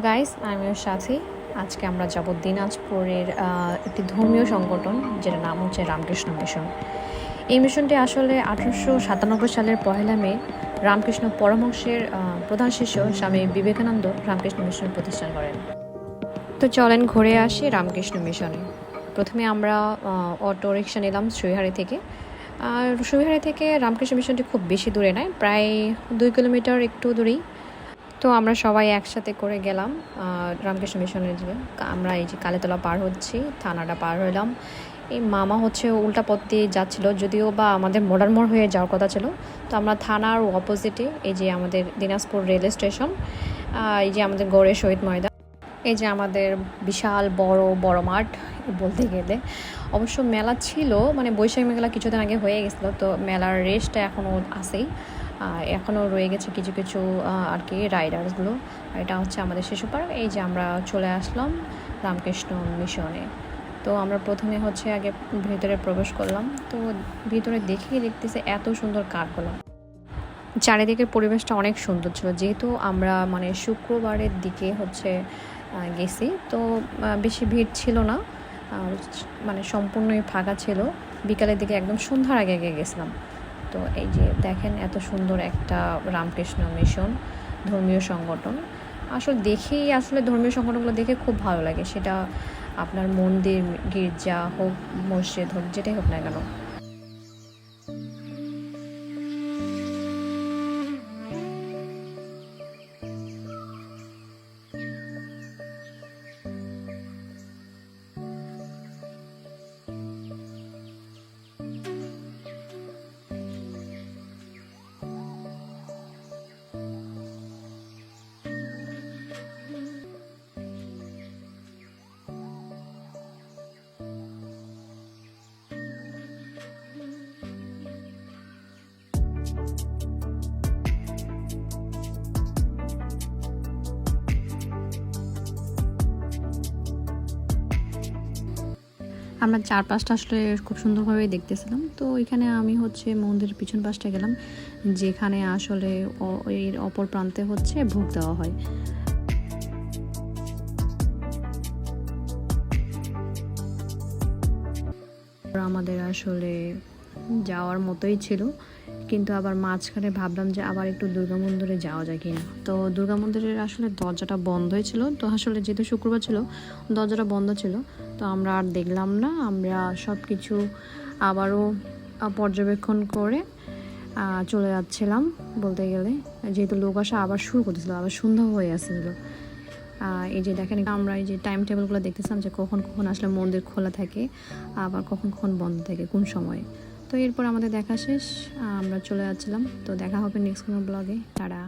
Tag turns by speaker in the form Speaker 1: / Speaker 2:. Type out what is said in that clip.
Speaker 1: Guys, আমি ওর সাথী। আজকে আমরা যাব দিনাজপুরের একটি ধর্মীয় সংগঠন, যেটার নাম হচ্ছে রামকৃষ্ণ মিশন। এই মিশনটি আসলে 1897 সালের 1 মে রামকৃষ্ণ পরমহংসের প্রধান শিষ্য স্বামী বিবেকানন্দ রামকৃষ্ণ মিশন প্রতিষ্ঠা করেন। তো চলেন ঘুরে আসি রামকৃষ্ণ মিশনে। প্রথমে আমরা অটো রিক্সা নিলাম শ্রীহারি থেকে। আর শ্রীহারি থেকে রামকৃষ্ণ মিশনটি খুব বেশি দূরে নয়, প্রায় 2 কিলোমিটার একটু দূরেই। তো আমরা সবাই একসাথে করে গেলাম রামকৃষ্ণ মিশনের দিকে। আমরা এই যে কালীতলা পার হচ্ছি, থানাটা পার হইলাম। এই মামা হচ্ছে উল্টা পথ দিয়ে যাচ্ছিল, যদিও বা আমাদের মডার্ন মোড় হয়ে যাওয়ার কথা ছিল। তো আমরা থানার অপোজিটে এই যে আমাদের দিনাজপুর রেল স্টেশন, এই যে আমাদের গড়ে শহীদ ময়দান, এই যে আমাদের বিশাল বড় মাঠ বলতে গেলে। অবশ্য মেলা ছিল, মানে বৈশাখী মেলা কিছুদিন আগে হয়ে গেছিলো, তো মেলার রেসটা এখনও আছেই, এখনও রয়ে গেছে কিছু কিছু আর কি রাইডার্সগুলো। এটা হচ্ছে আমাদের শিশু পার্ক। এই যে আমরা চলে আসলাম রামকৃষ্ণ মিশনে। তো আমরা প্রথমে হচ্ছে আগে ভিতরে প্রবেশ করলাম। তো ভিতরে দেখতেছে এত সুন্দর কাঠগুলো, চারিদিকের পরিবেশটা অনেক সুন্দর ছিল। যেহেতু আমরা মানে শুক্রবারের দিকে হচ্ছে গেছি, তো বেশি ভিড় ছিল না, মানে সম্পূর্ণই ফাঁকা ছিল। বিকালের দিকে একদম সন্ধ্যার আগে গেছিলাম। তো এই যে দেখেন এত সুন্দর একটা রামকৃষ্ণ মিশন ধর্মীয় সংগঠন। আসলে ধর্মীয় সংগঠনগুলো দেখে খুব ভালো লাগে, সেটা আপনার মন্দির, গির্জা হোক, মসজিদ হোক, যেটাই হোক না কেন। আমরা চারপাশটা আসলে খুব সুন্দরভাবে দেখতেছিলাম। তো এখানে আমি হচ্ছে মন্দিরের পিছন পাশটা গেলাম, যেখানে আসলে এর অপর প্রান্তে হচ্ছে ভোগ দেওয়া হয়। আমাদের আসলে যাওয়ার মতোই ছিল, কিন্তু আবার মাঝখানে ভাবলাম যে আবার একটু দুর্গা মন্দিরে যাওয়া যায় কিনা। তো দুর্গা মন্দিরের আসলে দরজাটা বন্ধই ছিল, তো আসলে যেহেতু শুক্রবার ছিল দরজাটা বন্ধ ছিল, তো আমরা আর দেখলাম না। আমরা সব কিছু আবারও পর্যবেক্ষণ করে চলে যাচ্ছিলাম বলতে গেলে, যেহেতু লোক আসা আবার শুরু করতেছিল, আবার সন্ধ্যা হয়ে আসছিল। এই যে দেখেন, আমরা এই যে টাইম টেবিলগুলো দেখতেছিলাম যে কখন কখন আসলে মন্দির খোলা থাকে, আবার কখন কখন বন্ধ থাকে, কোন সময়ে। তো এরপর আমাদের দেখা শেষ, আমরা চলে যাচ্ছিলাম। তো দেখা হবে নেক্সট কোনো ব্লগে। টাটা।